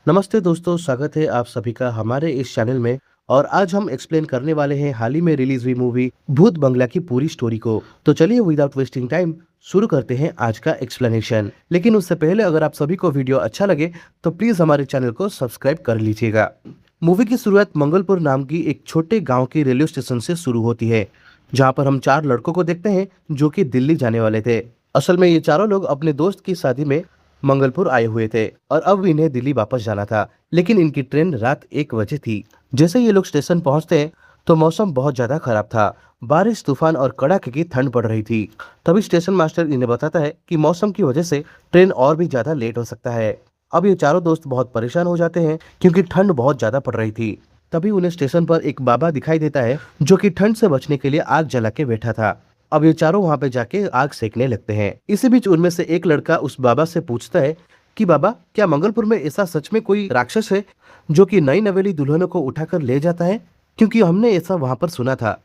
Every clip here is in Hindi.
नमस्ते दोस्तों, स्वागत है आप सभी का हमारे इस चैनल में। और आज हम एक्सप्लेन करने वाले हैं हाल ही में रिलीज हुई मूवी भूत बंगला की पूरी स्टोरी को। तो चलिए विदाउट वेस्टिंग टाइम शुरू करते हैं आज का एक्सप्लेनेशन। लेकिन उससे पहले अगर आप सभी को वीडियो अच्छा लगे तो प्लीज हमारे चैनल को सब्सक्राइब कर लीजिएगा। मूवी की शुरुआत मंगलपुर नाम की एक छोटे गाँव के रेलवे स्टेशन से शुरू होती है, जहाँ पर हम चार लड़कों को देखते हैं जो कि दिल्ली जाने वाले थे। असल में ये चारों लोग अपने दोस्त की शादी में मंगलपुर आए हुए थे और अब इन्हें दिल्ली वापस जाना था, लेकिन इनकी ट्रेन रात 1 बजे थी। जैसे ये लोग स्टेशन पहुंचते हैं तो मौसम बहुत ज्यादा खराब था। बारिश, तूफान और कड़ाके की ठंड पड़ रही थी। तभी स्टेशन मास्टर इन्हें बताता है कि मौसम की वजह से ट्रेन और भी ज्यादा लेट हो सकता है। अब ये चारों दोस्त बहुत परेशान हो जाते हैं क्योंकि ठंड बहुत ज्यादा पड़ रही थी। तभी उन्हें स्टेशन पर एक बाबा दिखाई देता है जो कि ठंड से बचने के लिए आग जला के बैठा था। अब ये चारों वहां पे जाके आग सेकने लगते हैं। इसी बीच उनमें से एक लड़का उस बाबा से पूछता है कि बाबा, क्या मंगलपुर में ऐसा सच में कोई राक्षस है जो कि नई नवेली दुल्हनों को उठाकर ले जाता है? क्योंकि हमने ऐसा वहां पर सुना था।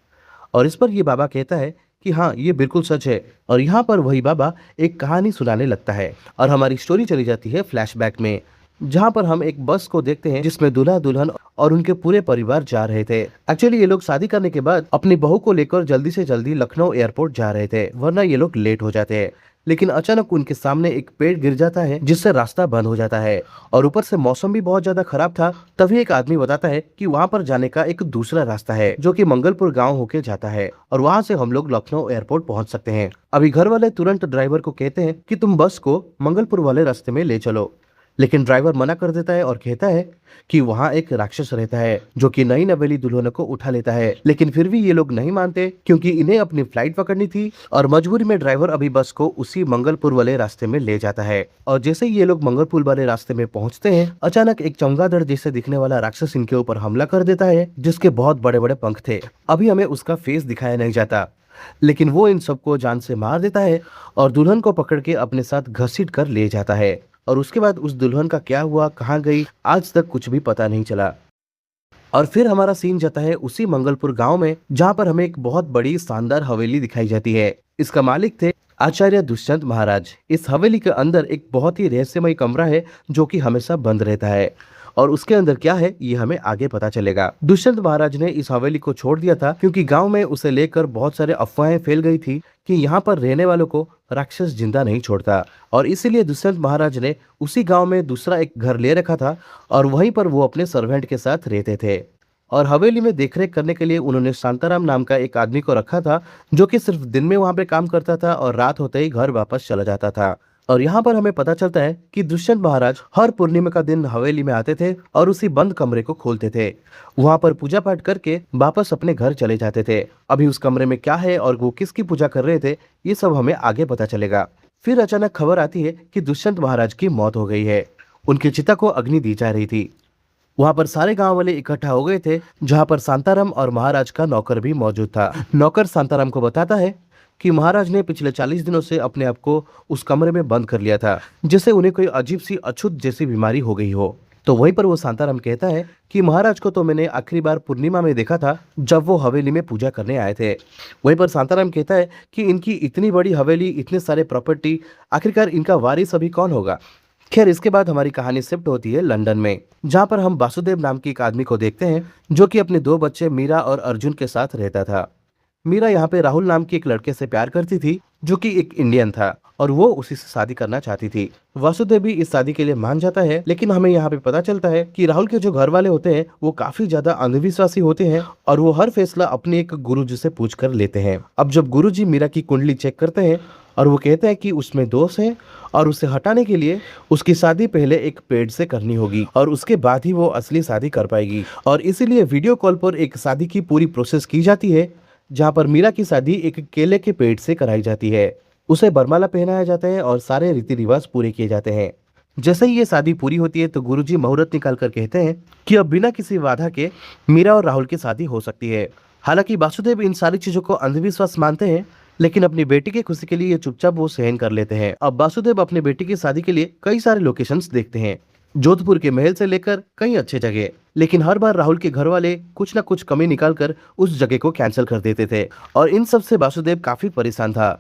और इस पर ये बाबा कहता है कि हाँ, ये बिल्कुल सच है। और यहाँ पर वही बाबा एक कहानी सुनाने लगता है और हमारी स्टोरी चली जाती है फ्लैशबैक में, जहाँ पर हम एक बस को देखते हैं जिसमें दूल्हा दुल्हन और उनके पूरे परिवार जा रहे थे। एक्चुअली ये लोग शादी करने के बाद अपनी बहू को लेकर जल्दी से जल्दी लखनऊ एयरपोर्ट जा रहे थे, वरना ये लोग लेट हो जाते हैं। लेकिन अचानक उनके सामने एक पेड़ गिर जाता है जिससे रास्ता बंद हो जाता है और ऊपर से मौसम भी बहुत ज्यादा खराब था। तभी एक आदमी बताता है कि वहाँ पर जाने का एक दूसरा रास्ता है जो कि मंगलपुर गांव होके जाता है और वहाँ से हम लोग लखनऊ एयरपोर्ट पहुँच सकते हैं। अभी घर वाले तुरंत ड्राइवर को कहते हैं कि तुम बस को मंगलपुर वाले रास्ते में ले चलो, लेकिन ड्राइवर मना कर देता है और कहता है कि वहाँ एक राक्षस रहता है जो कि नई नवेली दुल्हनों को उठा लेता है। लेकिन फिर भी ये लोग नहीं मानते क्योंकि इन्हें अपनी फ्लाइट पकड़नी थी और मजबूरी में ड्राइवर अभी बस को उसी मंगलपुर वाले रास्ते में ले जाता है। और जैसे ही ये लोग मंगलपुर वाले रास्ते में पहुंचते हैं, अचानक एक चमगादड़ जैसे दिखने वाला राक्षस इनके ऊपर हमला कर देता है जिसके बहुत बड़े बड़े पंख थे। अभी हमें उसका फेस दिखाया नहीं जाता, लेकिन वो इन सबको जान से मार देता है और दुल्हन को पकड़ के अपने साथ घसीट कर ले जाता है। और उसके बाद उस दुल्हन का क्या हुआ, कहाँ गई, आज तक कुछ भी पता नहीं चला। और फिर हमारा सीन जाता है उसी मंगलपुर गांव में, जहाँ पर हमें एक बहुत बड़ी शानदार हवेली दिखाई जाती है। इसका मालिक थे आचार्य दुष्यंत महाराज। इस हवेली के अंदर एक बहुत ही रहस्यमय कमरा है जो कि हमेशा बंद रहता है और उसके अंदर क्या है ये हमें आगे पता चलेगा। दुष्यंत महाराज ने इस हवेली को छोड़ दिया था क्योंकि गांव में उसे लेकर बहुत सारे अफवाहें फैल गई थी कि यहाँ पर रहने वालों को राक्षस जिंदा नहीं छोड़ता। और इसीलिए दुष्यंत महाराज ने उसी गांव में दूसरा एक घर ले रखा था और वहीं पर वो अपने सर्वेंट के साथ रहते थे। और हवेली में देखरेख करने के लिए उन्होंने शांताराम नाम का एक आदमी को रखा था जो कि सिर्फ दिन में वहां पे काम करता था और रात होते ही घर वापस चला जाता था। और यहाँ पर हमें पता चलता है कि दुष्यंत महाराज हर पूर्णिमा का दिन हवेली में आते थे और उसी बंद कमरे को खोलते थे, वहां पर पूजा पाठ करके वापस अपने घर चले जाते थे। अभी उस कमरे में क्या है और वो किसकी पूजा कर रहे थे ये सब हमें आगे पता चलेगा। फिर अचानक खबर आती है कि दुष्यंत महाराज की मौत हो गई है। उनकी चिता को अग्नि दी जा रही थी। वहां पर सारे गांव वाले इकट्ठा हो गए थे, जहां पर शांताराम और महाराज का नौकर भी मौजूद था। नौकर शांताराम को बताता है कि महाराज ने पिछले 40 दिनों से अपने आप को उस कमरे में बंद कर लिया था, जिससे उन्हें कोई अजीब सी अछूत जैसी बीमारी हो गई हो। तो वहीं पर वो शांताराम कहता है कि महाराज को तो मैंने आखिरी बार पूर्णिमा में देखा था जब वो हवेली में पूजा करने आए थे। वहीं पर शांताराम कहता है कि इनकी इतनी बड़ी हवेली, इतने सारे प्रॉपर्टी, आखिरकार इनका वारिस अभी कौन होगा। खैर, इसके बाद हमारी कहानी शिफ्ट होती है लंदन में, जहाँ पर हम वासुदेव नाम की एक आदमी को देखते हैं जो कि अपने 2 बच्चे मीरा और अर्जुन के साथ रहता था। मीरा यहाँ पे राहुल नाम के एक लड़के से प्यार करती थी जो कि एक इंडियन था और वो उसी से शादी करना चाहती थी। वासुदेव भी इस शादी के लिए मान जाता है, लेकिन हमें यहाँ पे पता चलता है कि राहुल के जो घर वाले होते हैं वो काफी ज्यादा अंधविश्वासी होते हैं और वो हर फैसला अपने एक गुरुजी से पूछ कर लेते हैं। अब जब गुरुजी मीरा की कुंडली चेक करते हैं और वो कहते हैं कि उसमें दोष है और उसे हटाने के लिए उसकी शादी पहले एक पेड़ से करनी होगी और उसके बाद ही वो असली शादी कर पाएगी। और इसीलिए वीडियो कॉल पर एक शादी की पूरी प्रोसेस की जाती है, जहाँ पर मीरा की शादी एक केले के पेड़ से कराई जाती है। उसे बरमाला पहनाया जाता है और सारे रीति रिवाज पूरे किए जाते हैं। जैसे ही ये शादी पूरी होती है तो गुरुजी मुहूर्त निकाल कर कहते हैं कि अब बिना किसी बाधा के मीरा और राहुल की शादी हो सकती है। हालांकि वासुदेव इन सारी चीजों को अंधविश्वास मानते हैं, लेकिन अपनी बेटी की खुशी के लिए ये चुपचाप वो सहन कर लेते हैं। अब वासुदेव अपनी बेटी की शादी के लिए कई सारे लोकेशंस देखते हैं, जोधपुर के महल से लेकर कई अच्छे जगह, लेकिन हर बार राहुल के घर वाले कुछ ना कुछ कमी निकाल कर उस जगह को कैंसिल कर देते थे और इन सब से वासुदेव काफी परेशान था।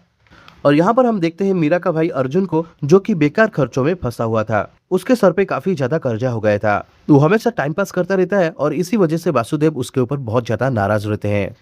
और यहाँ पर हम देखते हैं मीरा का भाई अर्जुन को, जो कि बेकार खर्चों में फंसा हुआ था। उसके सर पे काफी ज्यादा कर्जा हो गया था। वो हमेशा टाइम पास करता रहता है और इसी वजह से वासुदेव उसके ऊपर बहुत ज्यादा नाराज रहते हैं।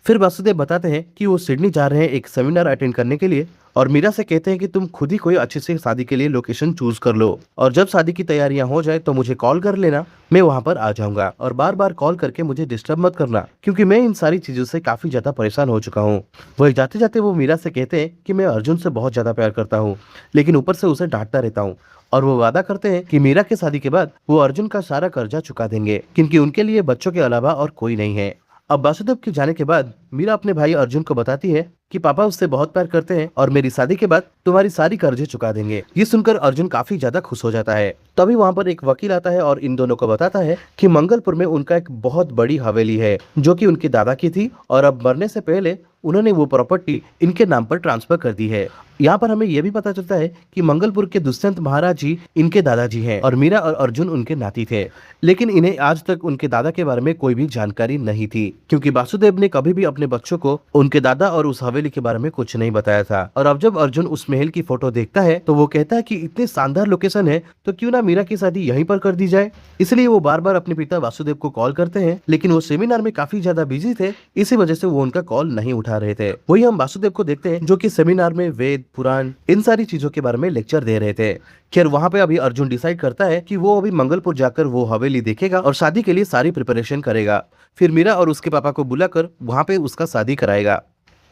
फिर वासुदेव बताते हैं कि वो सिडनी जा रहे हैं एक सेमिनार अटेंड करने के लिए, और मीरा से कहते हैं कि तुम खुद ही कोई अच्छे से शादी के लिए लोकेशन चूज कर लो, और जब शादी की तैयारियां हो जाए तो मुझे कॉल कर लेना, मैं वहां पर आ जाऊंगा, और बार बार कॉल करके मुझे डिस्टर्ब मत करना, क्योंकि मैं इन सारी चीजों से काफी ज्यादा परेशान हो चुका हूँ। वही जाते जाते वो मीरा से कहते हैं कि मैं अर्जुन से बहुत ज्यादा प्यार करता हूँ, लेकिन ऊपर से उसे डांटता रहता हूँ। और वो वादा करते हैं कि मीरा के शादी के बाद वो अर्जुन का सारा कर्जा चुका देंगे, क्योंकि उनके लिए बच्चों के अलावा और कोई नहीं है। अब वासुदेव के जाने के बाद मीरा अपने भाई अर्जुन को बताती है कि पापा उससे बहुत प्यार करते हैं और मेरी शादी के बाद तुम्हारी सारी कर्जे चुका देंगे। ये सुनकर अर्जुन काफी ज्यादा खुश हो जाता है। तभी वहाँ पर एक वकील आता है और इन दोनों को बताता है कि मंगलपुर में उनका एक बहुत बड़ी हवेली है, जो कि उनके दादा की थी, और अब मरने से पहले उन्होंने वो प्रॉपर्टी इनके नाम पर ट्रांसफर कर दी है। यहाँ पर हमें यह भी पता चलता है कि मंगलपुर के दुष्यंत महाराज जी इनके दादाजी हैं और मीरा और अर्जुन उनके नाती थे, लेकिन इन्हें आज तक उनके दादा के बारे में कोई भी जानकारी नहीं थी, क्योंकि वासुदेव ने कभी भी अपने बच्चों को उनके दादा और उस हवेली के बारे में कुछ नहीं बताया था। और अब जब अर्जुन उस महल की फोटो देखता है तो वो कहता है कि इतनी शानदार लोकेशन है तो क्यों ना मीरा की शादी यहीं पर कर दी जाए। इसलिए वो बार बार अपने पिता वासुदेव को कॉल करते हैं, लेकिन वो सेमिनार में काफी ज्यादा बिजी थे, इसी वजह से वो उनका कॉल नहीं उठा रहे थे। वही हम वासुदेव को देखते हैं जो कि सेमिनार में वेद पुराण इन सारी चीजों के बारे में लेक्चर दे रहे थे। खैर वहाँ पे अभी अर्जुन डिसाइड करता है कि वो अभी मंगलपुर जाकर वो हवेली देखेगा और शादी के लिए सारी प्रिपरेशन करेगा। फिर मीरा और उसके पापा को बुलाकर वहाँ पे उसका शादी कराएगा।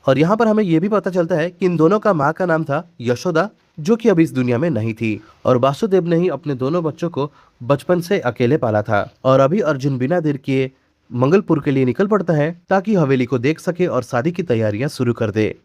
और यहाँ पर हमें यह भी पता चलता है कि इन दोनों का माँ का नाम था यशोदा, जो कि अभी इस दुनिया में नहीं थी, और वासुदेव ने ही अपने दोनों बच्चों को बचपन से अकेले पाला था। और अभी अर्जुन बिना देर किए मंगलपुर के लिए निकल पड़ता है ताकि हवेली को देख सके और शादी की तैयारियां शुरू कर दे।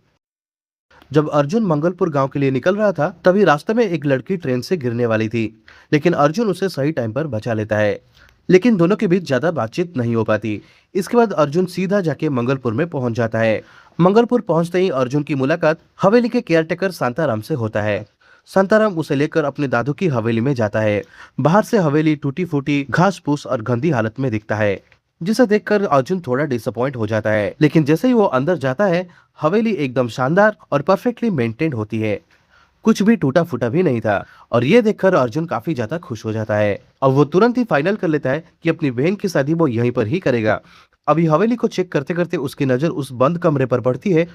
जब अर्जुन मंगलपुर गांव के लिए निकल रहा था तभी रास्ते में एक लड़की ट्रेन से गिरने वाली थी, लेकिन अर्जुन उसे सही टाइम पर बचा लेता है, लेकिन दोनों के बीच ज्यादा बातचीत नहीं हो पाती। इसके बाद अर्जुन सीधा जाके मंगलपुर में पहुंच जाता है। मंगलपुर पहुंचते ही अर्जुन की मुलाकात हवेली के केयरटेकर शांताराम से होता है। शांताराम उसे लेकर अपने दादू की हवेली में जाता है। बाहर से हवेली टूटी फूटी, घास फूस और गंदी हालत में दिखता है, जिसे देखकर अर्जुन थोड़ा डिसअपॉइंट हो जाता है। लेकिन जैसे ही वो अंदर जाता है हवेली एकदम शानदार और परफेक्टली मेंटेन होती है, कुछ भी टूटा फूटा भी नहीं था, और ये देखकर अर्जुन काफी ज्यादा खुश हो जाता है। अब वो तुरंत ही फाइनल कर लेता है कि अपनी बहन की शादी वो यहीं पर ही करेगा। अभी हवेली को चेक करते करते उसकी नजर उस बंद कमरे पर पड़ती है,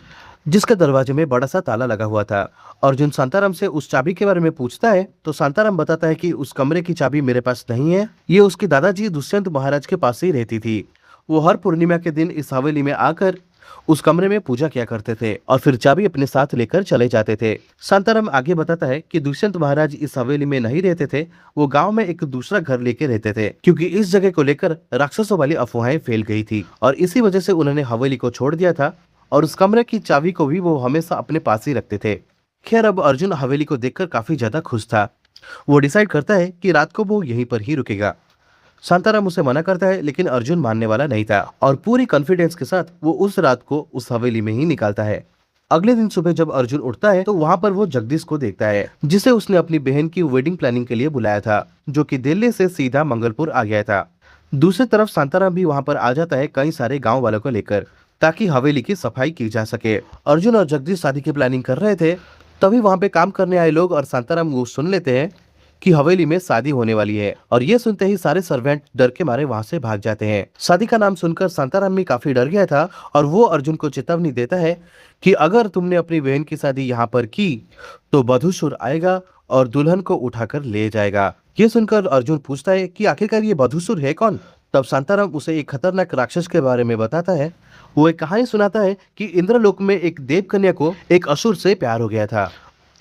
जिसके दरवाजे में बड़ा सा ताला लगा हुआ था। अर्जुन शांताराम से उस चाबी के बारे में पूछता है तो शांताराम बताता है कि उस कमरे की चाबी मेरे पास नहीं है, ये उसके दादाजी दुष्यंत महाराज के पास ही रहती थी। वो हर पूर्णिमा के दिन इस हवेली में आकर उस कमरे में पूजा किया करते थे और फिर चाबी अपने साथ लेकर चले जाते थे। शांताराम आगे बताता है कि दुष्यंत महाराज इस हवेली में नहीं रहते थे, वो गांव में एक दूसरा घर लेके रहते थे, क्योंकि इस जगह को लेकर राक्षसों वाली अफवाहें फैल गई थी, और इसी वजह से उन्होंने हवेली को छोड़ दिया था, और उस कमरे की चाबी को भी वो हमेशा अपने पास ही रखते थे। खैर अब अर्जुन हवेली को देखकर काफी ज्यादा खुश था। वो डिसाइड करता है कि रात को वो यहीं पर ही रुकेगा। शांताराम उसे मना करता है, लेकिन अर्जुन मानने वाला नहीं था और पूरी कॉन्फिडेंस के साथ वो उस रात को उस हवेली में ही निकालता है। अगले दिन सुबह जब अर्जुन उठता है तो वहाँ पर वो जगदीश को देखता है, जिसे उसने अपनी बहन की वेडिंग प्लानिंग के लिए बुलाया था, जो कि दिल्ली से सीधा मंगलपुर आ गया था। दूसरी तरफ शांताराम भी वहाँ पर आ जाता है कई सारे गाँव वालों को लेकर, ताकि हवेली की सफाई की जा सके। अर्जुन और जगदीश शादी की प्लानिंग कर रहे थे, तभी वहाँ पे काम करने आए लोग और शांताराम वो सुन लेते हैं कि हवेली में शादी होने वाली है, और ये सुनते ही सारे सर्वेंट डर के मारे वहाँ से भाग जाते हैं। शादी का नाम सुनकर शांताराम भी काफी डर गया था, और वो अर्जुन को चेतावनी देता है कि अगर तुमने अपनी बहन की शादी यहाँ पर की तो बधूसुर आएगा और दुल्हन को उठाकर ले जाएगा। ये सुनकर अर्जुन पूछता है कि आखिरकार ये बधूसुर है कौन। तब शांताराम उसे एक खतरनाक राक्षस के बारे में बताता है। वो एक कहानी सुनाता है कि इंद्रलोक में एक देव कन्या को एक असुर से प्यार हो गया था,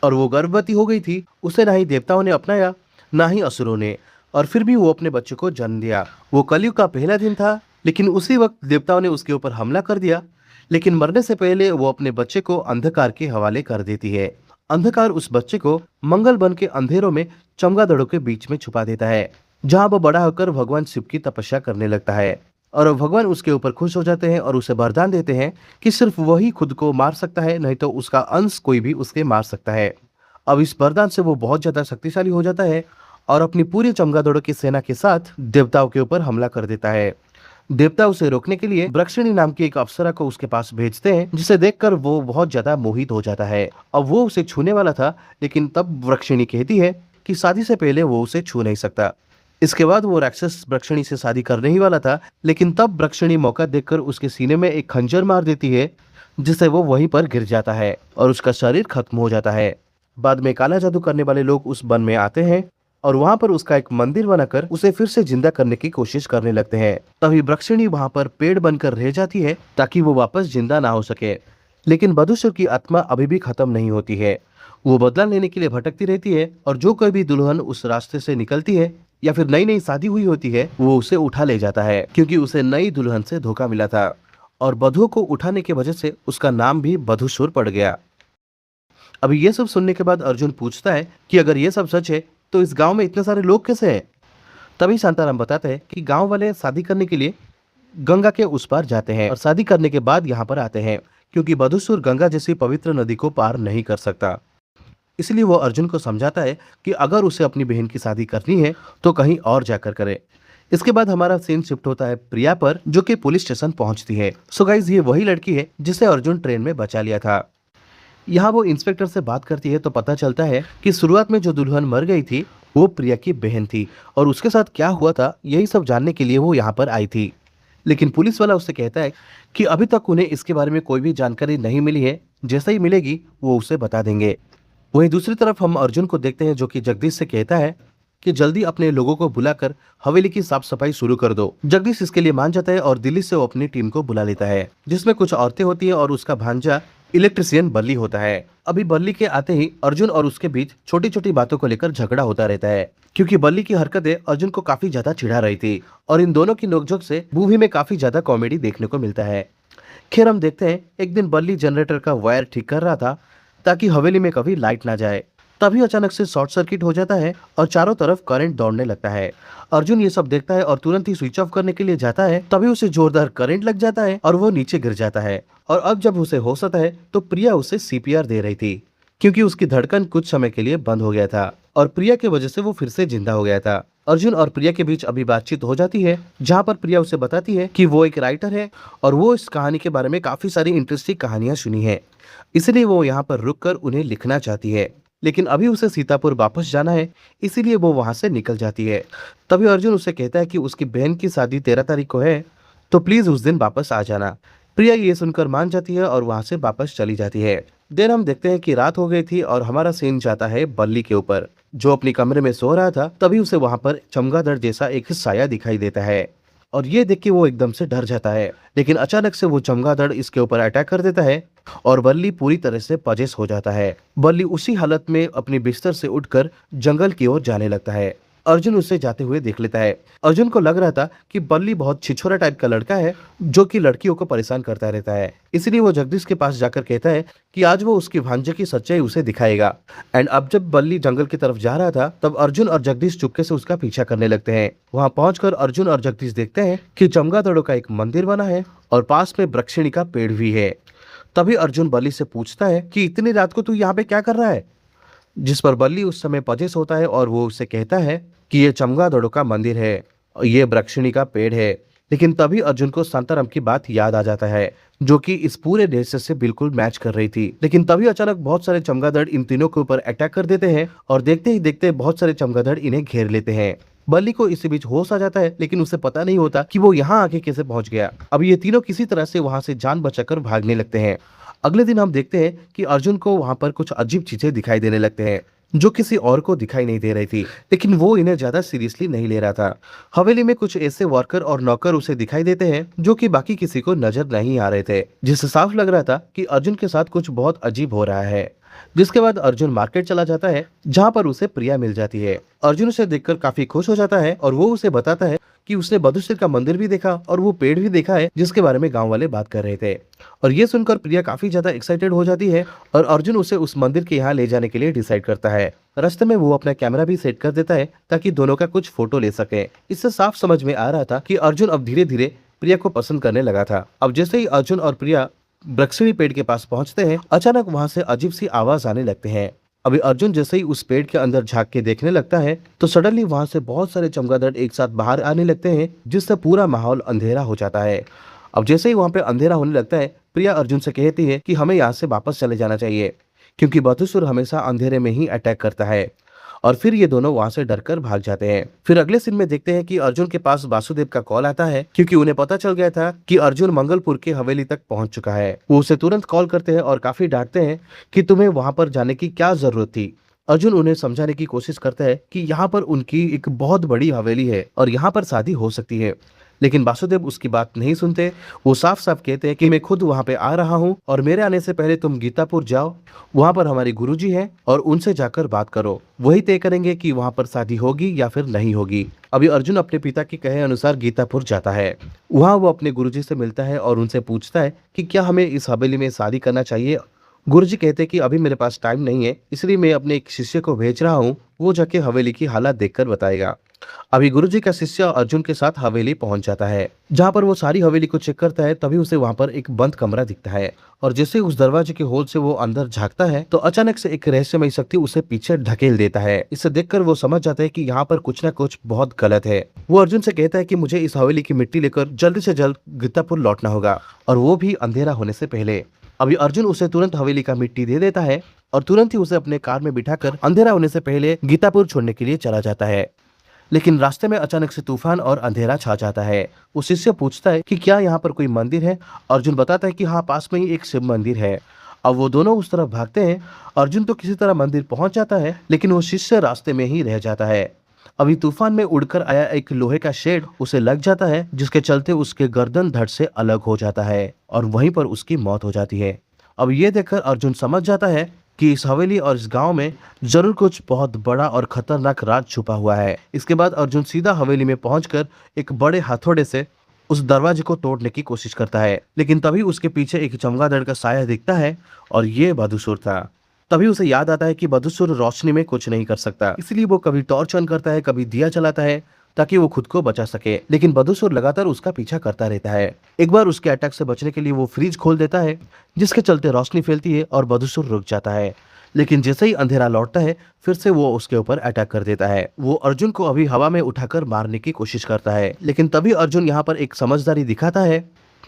और वो गर्भवती हो गई थी। उसे ना ही देवताओं ने अपनाया ना ही असुरों ने, और फिर भी वो अपने बच्चे को जन्म दिया। वो कलयुग का पहला दिन था, लेकिन उसी वक्त देवताओं ने उसके ऊपर हमला कर दिया, लेकिन मरने से पहले वो अपने बच्चे को अंधकार के हवाले कर देती है। अंधकार उस बच्चे को मंगल वन के अंधेरों में चमगादड़ों के बीच में छुपा देता है, जहाँ वो बड़ा होकर भगवान शिव की तपस्या करने लगता है, और भगवान उसके ऊपर खुश हो जाते हैं और उसे वरदान देते हैं कि सिर्फ वही खुद को मार सकता है, नहीं तो उसका अंश कोई भी उसके मार सकता है। अब इस वरदान से वो बहुत ज्यादा शक्तिशाली हो जाता है और अपनी पूरी चमगादड़ों की सेना के साथ देवताओं के ऊपर हमला कर देता है। देवता उसे रोकने के लिए वृक्षिणी नाम की एक अप्सरा को उसके पास भेजते हैं, जिसे देखकर वो बहुत ज्यादा मोहित हो जाता है। अब वो उसे छूने वाला था, लेकिन तब वृक्षिणी कहती है कि शादी से पहले वो उसे छू नहीं सकता। इसके बाद वो राक्षस वृक्षिणी से शादी करने ही वाला था, लेकिन तब वृक्षिणी मौका देखकर उसके सीने में एक खंजर मार देती है, जिससे वो वहीं पर गिर जाता है और उसका शरीर खत्म हो जाता है। बाद में काला जादू करने वाले लोग उस वन में आते हैं और वहां पर उसका एक मंदिर बनाकर उसे फिर से जिंदा करने की कोशिश करने लगते हैं। तभी वृक्षिणी वहां पर पेड़ बनकर रह जाती है ताकि वो वापस जिंदा ना हो सके। लेकिन बदुसुर की आत्मा अभी भी खत्म नहीं होती है। वो बदला लेने के लिए भटकती रहती है और जो कोई भी दुल्हन उस रास्ते से निकलती है या फिर नई नई शादी हुई होती है, वो उसे उठा ले जाता है, क्योंकि उसे नई दुल्हन से धोखा मिला था और बधुओं को उठाने की वजह से उसका नाम भी बधुसुर पड़ गया। अभी ये सब सुनने के बाद अर्जुन पूछता है कि अगर ये सब सच है तो इस गांव में इतने सारे लोग कैसे हैं? तभी शांताराम बताते हैं कि गांव वाले शादी करने के लिए गंगा के उस पार जाते हैं और शादी करने के बाद यहाँ पर आते हैं, क्योंकि बधुसुर गंगा जैसी पवित्र नदी को पार नहीं कर सकता। इसलिए वो अर्जुन को समझाता है कि अगर उसे अपनी बहन की शादी करनी है तो कहीं और जाकर करे। इसके बाद हमारा सीन शिफ्ट होता है प्रिया पर, जो कि पुलिस स्टेशन पहुंचती है। सो गाइस, ये वही लड़की है जिसे अर्जुन ट्रेन में बचा लिया था। यहाँ वो इंस्पेक्टर से बात करती है तो पता चलता है कि शुरुआत में जो दुल्हन मर गई थी वो प्रिया की बहन थी और उसके साथ क्या हुआ था यही सब जानने के लिए वो यहाँ पर आई थी। लेकिन पुलिस वाला उससे कहता है कि अभी तक उन्हें इसके बारे में कोई भी जानकारी नहीं मिली है, जैसे ही मिलेगी वो उसे बता देंगे। वहीं दूसरी तरफ हम अर्जुन को देखते हैं, जो कि जगदीश से कहता है कि जल्दी अपने लोगों को बुलाकर हवेली की साफ सफाई शुरू कर दो। जगदीश इसके लिए मान जाता है और दिल्ली से वो अपनी टीम को बुला लेता है, जिसमें कुछ औरतें होती है और उसका भांजा इलेक्ट्रिशियन बल्ली होता है। अभी बल्ली के आते ही अर्जुन और उसके बीच छोटी छोटी बातों को लेकर झगड़ा होता रहता है, क्योंकि बल्ली की हरकतें अर्जुन को काफी ज्यादा चिढ़ा रही थी और इन दोनों की नोकझोंक से मूवी में काफी ज्यादा कॉमेडी देखने को मिलता है। खैर, हम देखते हैं एक दिन बल्ली जनरेटर का वायर ठीक कर रहा था ताकि हवेली में कभी लाइट ना जाए। तभी अचानक से शॉर्ट सर्किट हो जाता है और चारों तरफ करंट दौड़ने लगता है। अर्जुन ये सब देखता है और तुरंत ही स्विच ऑफ करने के लिए जाता है। तभी उसे जोरदार करंट लग जाता है और वो नीचे गिर जाता है। और अब जब उसे होश आता है तो प्रिया उसे सीपीआर दे रही थी, क्योंकि उसकी धड़कन कुछ समय के लिए बंद हो गया था और प्रिया की वजह से वो फिर से जिंदा हो गया था। अर्जुन और प्रिया के बीच अभी बातचीत हो जाती है, जहाँ पर प्रिया उसे बताती है कि वो एक राइटर है और वो इस कहानी के बारे में काफी सारी इंटरेस्टिंग कहानियां सुनी है, इसलिए वो यहाँ पर रुककर उन्हें लिखना चाहती है। लेकिन अभी उसे सीतापुर वापस जाना है, इसीलिए वो वहां से निकल जाती है। तभी अर्जुन उसे कहता है कि उसकी बहन की शादी 13 तारीख को है, तो प्लीज उस दिन वापस आ जाना। प्रिया ये सुनकर मान जाती है और वहां से वापस चली जाती है। देर हम देखते हैं कि रात हो गई थी और हमारा सीन जाता है बल्ली के ऊपर, जो अपनी कमरे में सो रहा था। तभी उसे वहां पर चमगादड़ जैसा एक साया दिखाई देता है और ये देख के वो एकदम से डर जाता है। लेकिन अचानक से वो चमगादड़ इसके ऊपर अटैक कर देता है और बल्ली पूरी तरह से पजेस हो जाता है। बल्ली उसी हालत में अपने बिस्तर से उठकर जंगल की ओर जाने लगता है। अर्जुन उसे जाते हुए देख लेता है। अर्जुन को लग रहा था कि बल्ली बहुत छिछोरा टाइप का लड़का है, जो कि लड़कियों को परेशान करता रहता है। इसलिए वो जगदीश के पास जाकर कहता है कि आज वो उसकी भांजे की सच्चाई उसे दिखाएगा। एंड अब जब बल्ली जंगल की तरफ जा रहा था, तब अर्जुन और जगदीश चुपके से उसका पीछा करने लगते हैं। वहाँ पहुंचकर अर्जुन और जगदीश देखते हैं कि चमगादड़ों का एक मंदिर बना है और पास में वृक्षिणी का पेड़ भी है। तभी अर्जुन बल्ली से पूछता है कि इतनी रात को तू यहाँ पे क्या कर रहा है, जिस पर बल्ली उस समय पजेस होता है और वो उससे कहता है कि ये चमगादड़ों का मंदिर है और ये वृक्षिणी का पेड़ है। लेकिन तभी अर्जुन को शांताराम की बात याद आ जाता है, जो कि इस पूरे दृश्य से बिल्कुल मैच कर रही थी। लेकिन तभी अचानक बहुत सारे चमगादड़ इन तीनों के ऊपर अटैक कर देते हैं और देखते ही देखते बहुत सारे चमगादड़ इन्हें घेर लेते हैं। बल्ली को इसी बीच होश आ जाता है, लेकिन उसे पता नहीं होता कि वो यहाँ आके कैसे पहुंच गया। अब ये तीनों किसी तरह से वहां से जान बचाकर भागने लगते हैं। अगले दिन हम देखते हैं कि अर्जुन को वहां पर कुछ अजीब चीजें दिखाई देने लगते हैं, जो किसी और को दिखाई नहीं दे रही थी, लेकिन वो इन्हें ज्यादा सीरियसली नहीं ले रहा था। हवेली में कुछ ऐसे वर्कर और नौकर उसे दिखाई देते हैं जो कि बाकी किसी को नजर नहीं आ रहे थे, जिससे साफ लग रहा था कि अर्जुन के साथ कुछ बहुत अजीब हो रहा है। जिसके बाद अर्जुन मार्केट चला जाता है, जहाँ पर उसे प्रिया मिल जाती है। अर्जुन उसे देखकर काफी खुश हो जाता है और वो उसे बताता है कि उसने बधुसिर का मंदिर भी देखा और वो पेड़ भी देखा है, जिसके बारे में गांव वाले बात कर रहे थे। और ये सुनकर प्रिया काफी ज्यादा एक्साइटेड हो जाती है और अर्जुन उसे उस मंदिर के यहाँ ले जाने के लिए डिसाइड करता है। रास्ते में वो अपना कैमरा भी सेट कर देता है ताकि दोनों का कुछ फोटो ले सके। इससे साफ समझ में आ रहा था कि अर्जुन अब धीरे धीरे प्रिया को पसंद करने लगा था। अब जैसे ही अर्जुन और प्रिया वृक्षिणी पेड़ के पास पहुंचते हैं, अचानक वहां से अजीब सी आवाज आने लगते हैं अभी अर्जुन जैसे ही उस पेड़ के अंदर झांक के देखने लगता है तो सडनली वहां से बहुत सारे चमगादड़ एक साथ बाहर आने लगते हैं, जिससे पूरा माहौल अंधेरा हो जाता है। अब जैसे ही वहां पे अंधेरा होने लगता है, प्रिया अर्जुन से कहती है कि हमें यहाँ से वापस चले जाना चाहिए, क्योंकि बदसूर हमेशा अंधेरे में ही अटैक करता है। और फिर ये दोनों वहां से डरकर भाग जाते हैं। फिर अगले सीन में देखते हैं कि अर्जुन के पास वासुदेव का कॉल आता है, क्योंकि उन्हें पता चल गया था कि अर्जुन मंगलपुर की हवेली तक पहुंच चुका है। वो उसे तुरंत कॉल करते हैं और काफी डांटते हैं कि तुम्हें वहां पर जाने की क्या जरूरत थी। अर्जुन उन्हें समझाने की कोशिश करता है कि यहाँ पर उनकी एक बहुत बड़ी हवेली है और यहाँ पर शादी हो सकती है, लेकिन वासुदेव उसकी बात नहीं सुनते। वो साफ साफ कहते हैं कि मैं खुद वहां पे आ रहा हूँ और मेरे आने से पहले तुम गीतापुर जाओ, वहां पर हमारे गुरुजी हैं और उनसे जाकर बात करो, वही तय करेंगे कि वहां पर शादी होगी या फिर नहीं होगी। अभी अर्जुन अपने पिता के कहे अनुसार गीतापुर जाता है। वहां वो अपने गुरुजी से मिलता है और उनसे पूछता है कि क्या हमें इस हवेली में शादी करना चाहिए। गुरुजी कहते हैं कि अभी मेरे पास टाइम नहीं है, इसलिए मैं अपने एक शिष्य को भेज रहा हूँ, वो जाके हवेली की हालत देखकर बताएगा। अभी गुरुजी का शिष्य अर्जुन के साथ हवेली पहुंच जाता है। जहां पर वो सारी हवेली को चेक करता है, तभी उसे वहां पर एक बंद कमरा दिखता है और जैसे उस दरवाजे के होल से वो अंदर झांकता है तो अचानक से एक रहस्यमय शक्ति उसे पीछे ढकेल देता है। इसे देखकर वो समझ जाता है कि यहाँ पर कुछ ना कुछ बहुत गलत है। वो अर्जुन से कहता है कि मुझे इस हवेली की मिट्टी लेकर जल्दी से जल्द गीतापुर लौटना होगा, और वो भी अंधेरा होने से पहले। अभी अर्जुन उसे तुरंत हवेली का मिट्टी दे देता है और तुरंत ही उसे अपने कार में बिठाकर अंधेरा होने से पहले गीतापुर छोड़ने के लिए चला जाता है। लेकिन रास्ते में अचानक से तूफान और अंधेरा छा जाता है। वो शिष्य पूछता है कि क्या यहाँ पर कोई मंदिर है। अर्जुन बताता है कि हाँ, पास में ही एक शिव मंदिर है। अब वो दोनों उस तरफ भागते हैं। अर्जुन तो किसी तरह मंदिर पहुंच जाता है, लेकिन वो शिष्य रास्ते में ही रह जाता है। अभी तूफान में उड़कर आया एक लोहे का शेड उसे लग जाता है, जिसके चलते उसके गर्दन धड़ से अलग हो जाता है और वहीं पर उसकी मौत हो जाती है। अब ये देखकर अर्जुन समझ जाता है कि इस हवेली और इस गांव में जरूर कुछ बहुत बड़ा और खतरनाक राज छुपा हुआ है। इसके बाद अर्जुन सीधा हवेली में पहुंचकर एक बड़े हथौड़े से उस दरवाजे को तोड़ने की कोशिश करता है, लेकिन तभी उसके पीछे एक चमगादड़ का साया दिखता है और ये बदसूर था। तभी उसे याद आता है कि बदसूर रोशनी में कुछ नहीं कर सकता, इसलिए वो कभी टॉर्च ऑन करता है, कभी दिया चलाता है ताकि वो खुद को बचा सके। लेकिन बदसूर लगातार उसका पीछा करता रहता है। एक बार उसके अटैक से बचने के लिए वो फ्रीज खोल देता है, जिसके चलते रोशनी फैलती है और बदसूर रुक जाता है। लेकिन जैसे ही अंधेरा लौटता है, फिर से वो उसके ऊपर अटैक कर देता है। वो अर्जुन को अभी हवा में उठाकर मारने की कोशिश करता है, लेकिन तभी अर्जुन यहाँ पर एक समझदारी दिखाता है।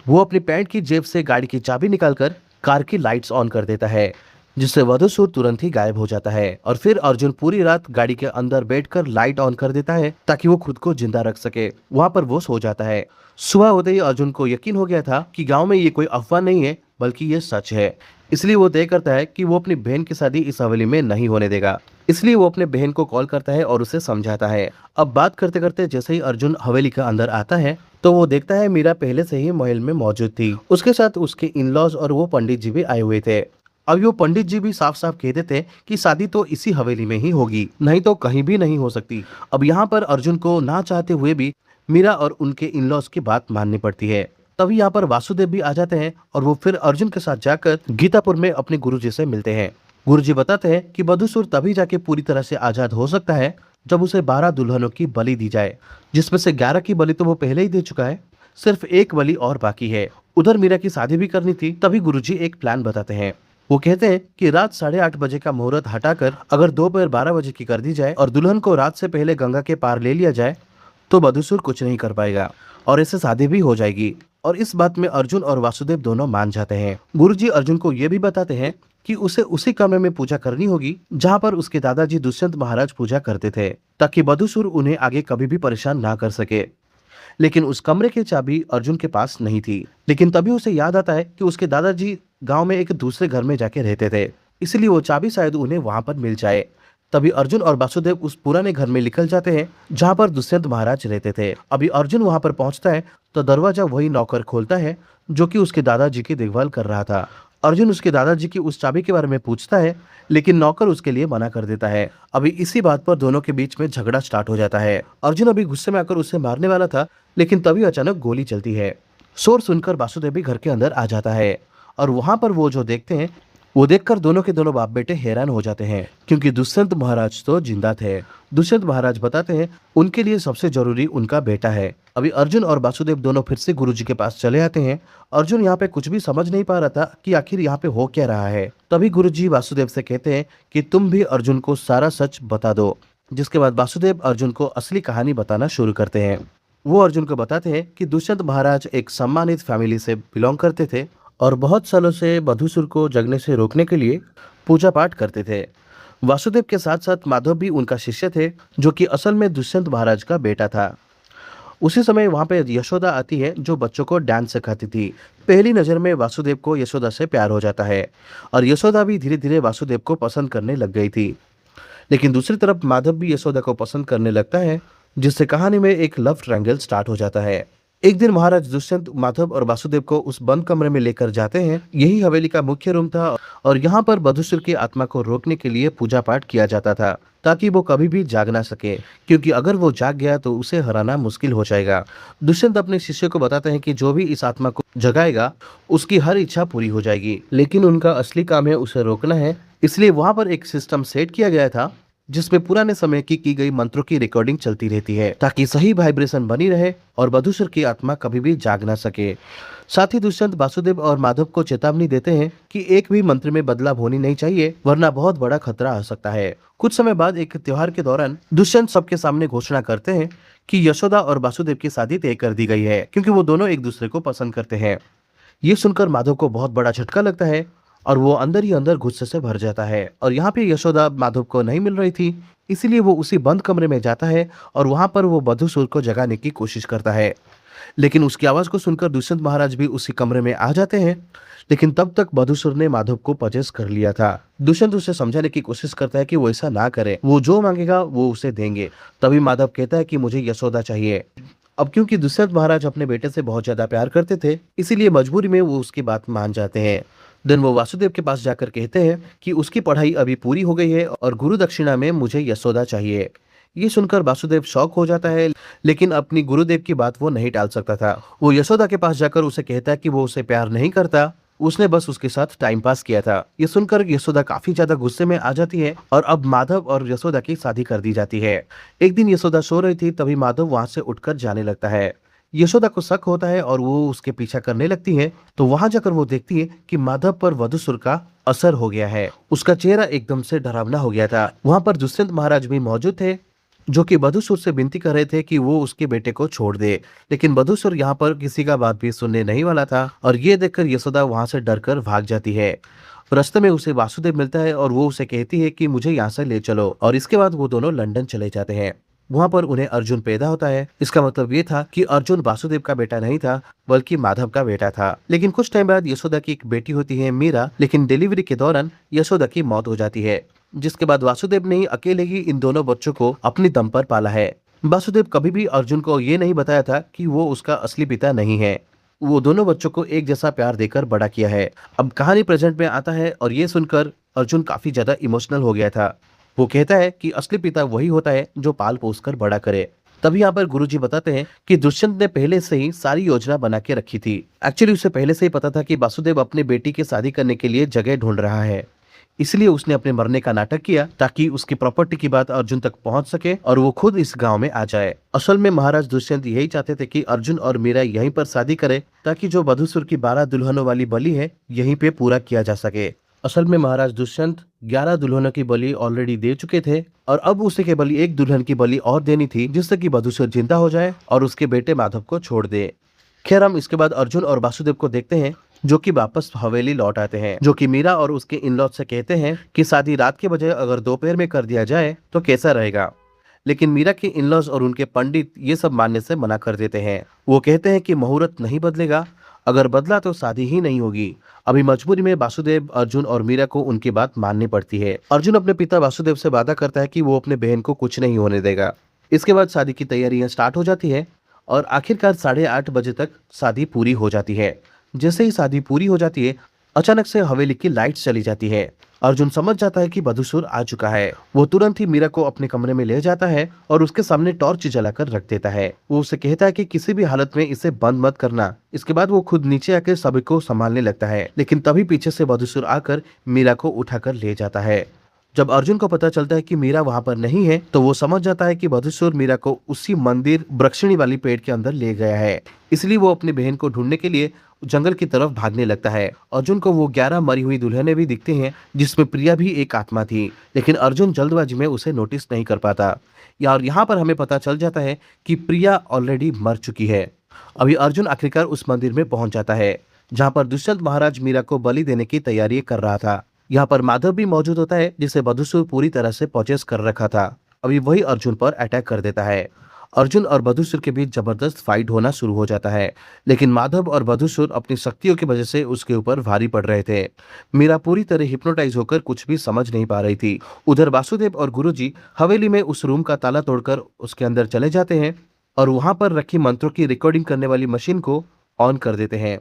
वो अपनी पैंट की जेब से गाड़ी की चाबी निकालकर कार की लाइट्स ऑन कर देता है, जिससे बदसूर तुरंत ही गायब हो जाता है। और फिर अर्जुन पूरी रात गाड़ी के अंदर बैठकर लाइट ऑन कर देता है ताकि वो खुद को जिंदा रख सके। वहां पर वो सो जाता है। सुबह होते ही अर्जुन को यकीन हो गया था कि गांव में ये कोई अफवाह नहीं है, बल्कि ये सच है। इसलिए वो तय करता है कि वो अपनी बहन की शादी इस हवेली में नहीं होने देगा। इसलिए वो अपने बहन को कॉल करता है और उसे समझाता है। अब बात करते करते जैसे ही अर्जुन हवेली के अंदर आता है तो वो देखता है मीरा पहले से ही महल में मौजूद थी। उसके साथ उसके इन-लॉज और वो पंडित जी भी आए हुए थे। अब वो पंडित जी भी साफ साफ कह देते हैं कि शादी तो इसी हवेली में ही होगी, नहीं तो कहीं भी नहीं हो सकती। अब यहाँ पर अर्जुन को ना चाहते हुए भी मीरा और उनके इन-लॉज की बात माननी पड़ती है। तभी यहाँ पर वासुदेव भी आ जाते हैं और वो फिर अर्जुन के साथ जाकर गीतापुर में अपने गुरुजी से मिलते हैं। गुरुजी बताते हैं कि बदसूर तभी जाके पूरी तरह से आजाद हो सकता है जब उसे 12 दुल्हनों की बलि दी जाए, जिसमें से 11 की बलि तो वो पहले ही दे चुका है, सिर्फ एक बलि और बाकी है। उधर मीरा की शादी भी करनी थी। तभी गुरुजी एक प्लान बताते हैं। वो कहते हैं कि रात 8:30 बजे का मुहूर्त हटाकर अगर दोपहर 12 बजे की कर दी जाए और दुल्हन को रात से पहले गंगा के पार ले लिया जाए तो बदसूर कुछ नहीं कर पाएगा और इससे शादी भी हो जाएगी। और इस बात में अर्जुन और वासुदेव दोनों मान जाते हैं। गुरुजी अर्जुन को ये भी बताते हैं कि उसे उसी कमरे में पूजा करनी होगी जहाँ पर उसके दादाजी दुष्यंत महाराज पूजा करते थे, ताकि बदसूर उन्हें आगे कभी भी परेशान ना कर सके। लेकिन उस कमरे की चाबी अर्जुन के पास नहीं थी। लेकिन तभी उसे याद आता है कि उसके दादाजी गांव में एक दूसरे घर में जाके रहते थे, इसलिए वो चाबी शायद उन्हें वहां पर मिल जाए। तभी अर्जुन और वासुदेव उस पुराने घर में निकल जाते हैं जहां पर दुष्यंत महाराज रहते थे। अभी अर्जुन वहां पर पहुंचता है तो दरवाजा वही नौकर खोलता है जो कि उसके दादाजी की देखभाल कर रहा था। अर्जुन उसके दादाजी की उस चाबी के बारे में पूछता है, लेकिन नौकर उसके लिए मना कर देता है। अभी इसी बात पर दोनों के बीच में झगड़ा स्टार्ट हो जाता है। अर्जुन अभी गुस्से में आकर उसे मारने वाला था, लेकिन तभी अचानक गोली चलती है। शोर सुनकर वासुदेव भी घर के अंदर आ जाता है और वहां पर वो जो देखते हैं वो देखकर दोनों के दोनों बाप बेटे हैरान हो जाते हैं, क्योंकि दुष्यंत महाराज तो जिंदा थे। दुष्यंत महाराज बताते हैं उनके लिए सबसे जरूरी उनका बेटा है। अभी अर्जुन और वासुदेव दोनों फिर से गुरुजी के पास चले आते हैं। अर्जुन यहाँ पे कुछ भी समझ नहीं पा रहा था कि आखिर यहाँ पे हो क्या रहा है। तभी गुरुजी वासुदेव से कहते हैं कि तुम भी अर्जुन को सारा सच बता दो। जिसके बाद वासुदेव अर्जुन को असली कहानी बताना शुरू करते हैं। वो अर्जुन को बताते हैं कि दुष्यंत महाराज एक सम्मानित फैमिली से बिलोंग करते थे और बहुत सालों से बधुसुर को जगने से रोकने के लिए पूजा पाठ करते थे। वासुदेव के साथ साथ माधव भी उनका शिष्य थे, जो कि असल में दुष्यंत महाराज का बेटा था। उसी समय वहां पे यशोदा आती है, जो बच्चों को डांस सिखाती थी। पहली नजर में वासुदेव को यशोदा से प्यार हो जाता है और यशोदा भी धीरे धीरे वासुदेव को पसंद करने लग गई थी। लेकिन दूसरी तरफ माधव भी यशोदा को पसंद करने लगता है, जिससे कहानी में एक लव ट्रायंगल स्टार्ट हो जाता है। एक दिन महाराज दुष्यंत माधव और वासुदेव को उस बंद कमरे में लेकर जाते हैं। यही हवेली का मुख्य रूम था और यहाँ पर बधुसुर की आत्मा को रोकने के लिए पूजा पाठ किया जाता था, ताकि वो कभी भी जाग ना सके, क्योंकि अगर वो जाग गया तो उसे हराना मुश्किल हो जाएगा। दुष्यंत अपने शिष्य को बताते हैं कि जो भी इस आत्मा को जगाएगा उसकी हर इच्छा पूरी हो जाएगी, लेकिन उनका असली काम है उसे रोकना है। इसलिए वहां पर एक सिस्टम सेट किया गया था, जिसमें पुराने समय की गई मंत्रों की रिकॉर्डिंग चलती रहती है, ताकि सही वाइब्रेशन बनी रहे और बधुसुर की आत्मा कभी भी जाग ना सके। साथ ही दुष्यंत वासुदेव और माधव को चेतावनी देते हैं कि एक भी मंत्र में बदलाव होनी नहीं चाहिए, वरना बहुत बड़ा खतरा आ सकता है। कुछ समय बाद एक त्योहार के दौरान दुष्यंत सबके सामने घोषणा करते हैं कि यशोदा और वासुदेव की शादी तय कर दी गई है, क्योंकि वो दोनों एक दूसरे को पसंद करते हैं। ये सुनकर माधव को बहुत बड़ा झटका लगता है और वो अंदर ही अंदर गुस्से से भर जाता है। और यहाँ पे यशोदा माधव को नहीं मिल रही थी, इसीलिए वो उसी बंद कमरे में जाता है और वहां पर वो बधुसुर को जगाने की कोशिश करता है। लेकिन उसकी आवाज को सुनकर दुष्यंत महाराज भी उसी कमरे में आ जाते हैं। लेकिन तब तक बधुसुर ने माधव को पजेस कर लिया था। दुष्यंत उसे समझाने की कोशिश करता है कि वो ऐसा ना करे, वो जो मांगेगा वो उसे देंगे। तभी माधव कहता है कि मुझे यशोदा चाहिए। अब क्योंकि दुष्यंत महाराज अपने बेटे से बहुत ज्यादा प्यार करते थे, इसीलिए मजबूरी में वो उसकी बात मान जाते हैं। देन वो वासुदेव के पास जाकर कहते हैं कि उसकी पढ़ाई अभी पूरी हो गई है और गुरु दक्षिणा में मुझे यशोदा चाहिए। ये सुनकर वासुदेव शॉक हो जाता है, लेकिन अपनी गुरुदेव की बात वो नहीं टाल सकता था। वो यशोदा के पास जाकर उसे कहता है कि वो उसे प्यार नहीं करता, उसने बस उसके साथ टाइम पास किया था। ये सुनकर यशोदा काफी ज्यादा गुस्से में आ जाती है और अब माधव और यशोदा की शादी कर दी जाती है। एक दिन यशोदा सो रही थी, तभी माधव वहां से उठकर जाने लगता है। यशोदा को शक होता है और वो उसके पीछा करने लगती है। तो वहां जाकर वो देखती है कि माधव पर वधुसुर का असर हो गया है। उसका चेहरा एकदम से डरावना हो गया था। वहां पर दुष्यंत महाराज भी मौजूद थे, जो कि बधुसुर से विनती कर रहे थे कि वो उसके बेटे को छोड़ दे। लेकिन बधुसुर यहाँ पर किसी का बात भी सुनने नहीं वाला था और ये देखकर यशोदा वहां से डरकर भाग जाती है। रास्ते में उसे वासुदेव मिलता है और वो उसे कहती है कि मुझे यहाँ से ले चलो, और इसके बाद वो दोनों लंदन चले जाते हैं। वहां पर उन्हें अर्जुन पैदा होता है। इसका मतलब ये था कि अर्जुन वासुदेव का बेटा नहीं था, बल्कि माधव का बेटा था। लेकिन कुछ टाइम बाद यशोदा की एक बेटी होती है मीरा, लेकिन डिलीवरी के दौरान यशोदा की मौत हो जाती है, जिसके बाद वासुदेव ने ही अकेले ही इन दोनों बच्चों को अपनी दम पर पाला है। वासुदेव कभी भी अर्जुन को ये नहीं बताया था कि वो उसका असली पिता नहीं है। वो दोनों बच्चों को एक जैसा प्यार देकर बड़ा किया है। अब कहानी प्रेजेंट में आता है और ये सुनकर अर्जुन काफी ज्यादा इमोशनल हो गया था। वो कहता है कि असली पिता वही होता है जो पाल पोस कर बड़ा करे। तभी यहाँ पर गुरुजी बताते हैं कि दुष्यंत ने पहले से ही सारी योजना बना के रखी थी। एक्चुअली उसे पहले से ही पता था कि वासुदेव अपने बेटी की शादी करने के लिए जगह ढूंढ रहा है, इसलिए उसने अपने मरने का नाटक किया ताकि उसकी प्रॉपर्टी की बात अर्जुन तक पहुंच सके और वो खुद इस गांव में आ जाए। असल में महाराज दुष्यंत यही चाहते थे कि अर्जुन और मीरा यहीं पर शादी करे, ताकि जो बधुसुर की 12 दुल्हनों वाली बलि है यहीं पे पूरा किया जा सके। असल में महाराज दुष्यंत 11 दुल्हनों की बलि ऑलरेडी दे चुके थे और अब उसे केवल एक दुल्हन की बलि और देनी थी, जिससे कि बधुसुर जिंदा हो जाए और उसके बेटे माधव को छोड़ दे। खैर, हम इसके बाद अर्जुन और वासुदेव को देखते हैं, जो कि वापस हवेली लौट आते हैं, जो कि मीरा और उसके इन-लॉज से कहते हैं कि शादी रात के बजाय अगर दोपहर में कर दिया जाए तो कैसा रहेगा। लेकिन मीरा के इन-लॉज और उनके पंडित ये सब मानने से मना कर देते हैं। वो कहते हैं कि मुहूर्त नहीं बदलेगा, अगर बदला तो शादी ही नहीं होगी। अभी मजबूरी में वासुदेव, अर्जुन और मीरा को उनकी बात माननी पड़ती है। अर्जुन अपने पिता वासुदेव से वादा करता है कि वो अपने बहन को कुछ नहीं होने देगा। इसके बाद शादी की तैयारियां स्टार्ट हो जाती है और आखिरकार 8:30 बजे तक शादी पूरी हो जाती है। जैसे ही शादी पूरी हो जाती है, अचानक से हवेली की लाइट्स चली जाती है। अर्जुन समझ जाता है कि बदसूर आ चुका है। वो तुरंत ही मीरा को अपने कमरे में ले जाता है और उसके सामने टॉर्च जलाकर रख देता है। वो उसे कहता है कि किसी भी हालत में इसे बंद मत करना। इसके बाद वो खुद नीचे आकर सभी को संभालने लगता है, लेकिन तभी पीछे से बदसूर आकर मीरा को उठाकर ले जाता है। जब अर्जुन को पता चलता है कि मीरा वहां पर नहीं है, तो वो समझ जाता है कि बदसूर मीरा को उसी मंदिर वृक्षिणी वाली पेड़ के अंदर ले गया है। इसलिए वो अपनी बहन को ढूंढने के लिए जंगल की तरफ भागने लगता है। अर्जुन को वो 11 मरी हुई दुल्हनें भी दिखती हैं, जिसमें प्रिया भी एक आत्मा थी, लेकिन अर्जुन जल्दबाजी में उसे नोटिस नहीं कर पाता। और यहाँ पर हमें पता चल जाता है कि प्रिया ऑलरेडी मर चुकी है। अभी अर्जुन आखिरकार उस मंदिर में पहुंच जाता है, जहाँ पर दुष्यंत महाराज मीरा को बलि देने की तैयारी कर रहा था। यहाँ पर माधव भी मौजूद होता है, जिसे बदसूर पूरी तरह से पॉजेस कर रखा था। अभी वही अर्जुन पर अटैक कर देता है। अर्जुन और बदसूर के बीच जबरदस्त फाइट होना शुरू हो जाता है, लेकिन माधव और बदसूर अपनी शक्तियों की वजह से उसके ऊपर भारी पड़ रहे थे। मीरा पूरी तरह हिप्नोटाइज होकर कुछ भी समझ नहीं पा रही थी। उधर वासुदेव और गुरुजी हवेली में उस रूम का ताला तोड़कर उसके अंदर चले जाते हैं और वहां पर रखी मंत्रों की रिकॉर्डिंग करने वाली मशीन को ऑन कर देते हैं।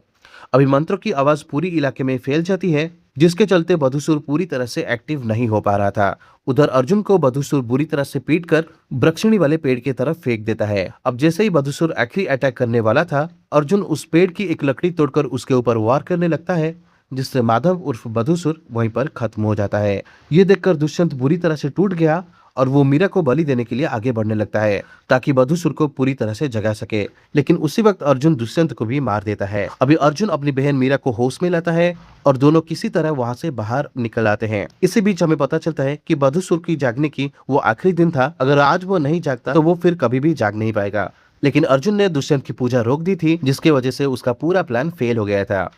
अभी मंत्रों की आवाज पूरी इलाके में फैल जाती है, जिसके चलते बदसूर पूरी तरह से एक्टिव नहीं हो पा रहा था। उधर अर्जुन को बदसूर बुरी तरह से पीट कर वृक्षिणी वाले पेड़ की तरफ फेंक देता है। अब जैसे ही बदसूर आखिरी अटैक करने वाला था, अर्जुन उस पेड़ की एक लकड़ी तोड़कर उसके ऊपर वार करने लगता है, जिससे माधव उर्फ बदसूर वहीं पर खत्म हो जाता है। ये देखकर दुष्यंत बुरी तरह से टूट गया और वो मीरा को बलि देने के लिए आगे बढ़ने लगता है, ताकि बदसूर को पूरी तरह से जगा सके। लेकिन उसी वक्त अर्जुन दुष्यंत को भी मार देता है। अभी अर्जुन अपनी बहन मीरा को होश में लाता है और दोनों किसी तरह वहां से बाहर निकल आते हैं। इसी बीच हमें पता चलता है कि बदसूर की जागने की वो आखिरी दिन था। अगर आज वो नहीं जागता तो वो फिर कभी भी जाग नहीं पाएगा। लेकिन अर्जुन ने दुष्यंत की पूजा रोक दी थी, जिसकी वजह से उसका पूरा प्लान फेल हो गया था।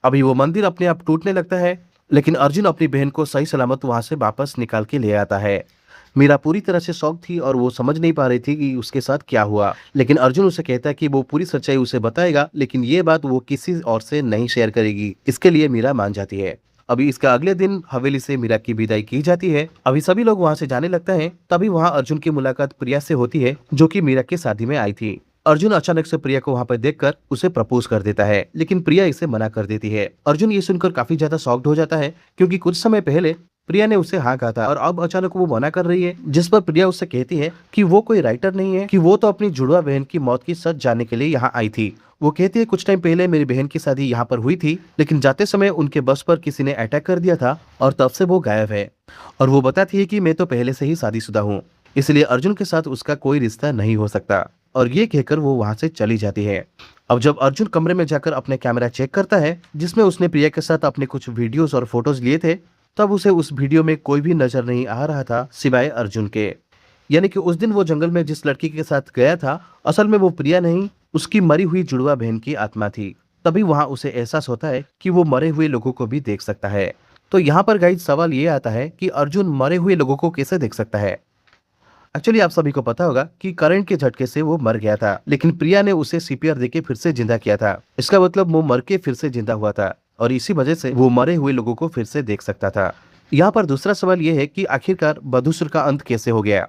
अभी वो मंदिर अपने आप टूटने लगता है, लेकिन अर्जुन अपनी बहन को सही सलामत वहां से वापस निकाल के ले आता है। मीरा पूरी तरह से शॉक थी और वो समझ नहीं पा रही थी कि उसके साथ क्या हुआ, लेकिन अर्जुन उसे कहता है कि वो पूरी सच्चाई उसे बताएगा, लेकिन ये बात वो किसी और से नहीं शेयर करेगी। इसके लिए मीरा मान जाती है। अभी इसका अगले दिन हवेली से मीरा की विदाई की जाती है। अभी सभी लोग वहां से जाने लगते हैं। तभी वहां अर्जुन की मुलाकात प्रिया से होती है, जो कि मीरा की शादी में आई थी। अर्जुन अचानक से प्रिया को वहां पर देखकर उसे प्रपोज कर देता है, लेकिन प्रिया इसे मना कर देती है। अर्जुन ये सुनकर काफी ज्यादा शॉक्ड हो जाता है, क्योंकि कुछ समय पहले प्रिया ने उसे हाँ कहा था और अब अचानक वो मना कर रही है। जिस पर प्रिया उससे कहती है कि वो कोई राइटर नहीं है, कि वो तो अपनी जुड़वा बहन की मौत की सच जानने के लिए यहाँ आई थी। वो कहती है कुछ टाइम पहले मेरी बहन की शादी यहाँ पर हुई थी, लेकिन जाते समय उनके बस पर किसी ने अटैक कर दिया था और तब से वो गायब है। और वो बताती है कि मैं तो पहले से ही शादीशुदा हूँ, इसलिए अर्जुन के साथ उसका कोई रिश्ता नहीं हो सकता। और ये कहकर वो वहां से चली जाती है। अब जब अर्जुन कमरे में जाकर अपने कैमरा चेक करता है, जिसमें उसने प्रिया के साथ अपने कुछ वीडियोस और फोटोज लिए थे, तब उसे उस वीडियो में कोई भी नजर नहीं आ रहा था सिवाय अर्जुन के। यानी कि उस दिन वो जंगल में जिस लड़की के साथ गया था, असल में वो प्रिया नहीं, उसकी मरी हुई जुड़वा बहन की आत्मा थी। तभी वहां उसे एहसास होता है कि वो मरे हुए लोगों को भी देख सकता है। तो यहाँ पर गाइस सवाल ये आता है कि अर्जुन मरे हुए लोगों को कैसे देख सकता है। एक्चुअली आप सभी को पता होगा कि करंट के झटके से वो मर गया था, लेकिन प्रिया ने उसे सीपीआर देके फिर से जिंदा किया था। इसका मतलब वो मर के फिर से जिंदा हुआ था और इसी वजह से वो मरे हुए लोगों को फिर से देख सकता था। यहाँ पर दूसरा सवाल ये है कि आखिरकार बदसूर का अंत कैसे हो गया।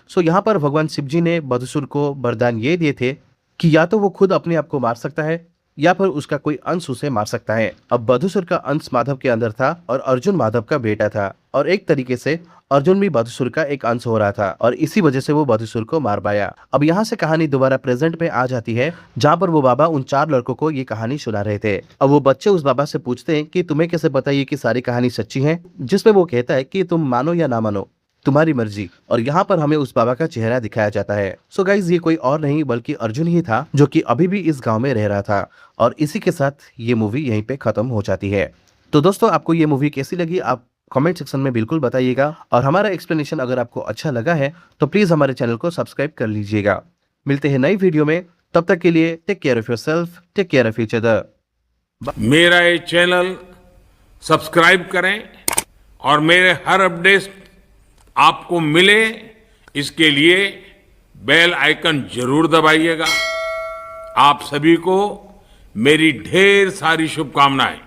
यहाँ पर भगवान शिव जी ने बदसूर को वरदान ये दिए थे कि या तो वो खुद अपने आप को मार सकता है या फिर उसका कोई अंश उसे मार सकता है। अब बदसूर का अंश माधव के अंदर था और अर्जुन माधव का बेटा था, और एक तरीके से अर्जुन भी बदसूर का एक अंश हो रहा था और इसी वजह से वो बदसूर को मार पाया। अब यहाँ से कहानी दोबारा प्रेजेंट में आ जाती है, जहाँ पर वो बाबा उन 4 लड़कों को ये कहानी सुना रहे थे। अब वो बच्चे उस बाबा से पूछते हैं कि तुम्हें कैसे पता ये कि सारी कहानी सच्ची है, जिसमें वो कहता है कि तुम मानो या ना मानो, तुम्हारी मर्जी। और यहाँ पर हमें उस बाबा का चेहरा दिखाया जाता है। गाइज ये कोई और नहीं बल्कि अर्जुन ही था, जो कि अभी भी इस गांव में रह रहा था। और इसी के साथ ये मूवी यहीं पे खत्म हो जाती है। तो दोस्तों आपको ये मूवी कैसी लगी आप कमेंट सेक्शन में बिल्कुल बताइएगा, और हमारा एक्सप्लेनेशन अगर आपको अच्छा लगा है तो प्लीज हमारे चैनल को सब्सक्राइब कर लीजिएगा। मिलते हैं नई वीडियो में, तब तक के लिए take care of yourself, take care of each other. मेरा ये चैनल सब्सक्राइब करें और मेरे हर अपडेट आपको मिले, इसके लिए बेल आइकन जरूर दबाइएगा। आप सभी को मेरी ढेर सारी शुभकामनाएं।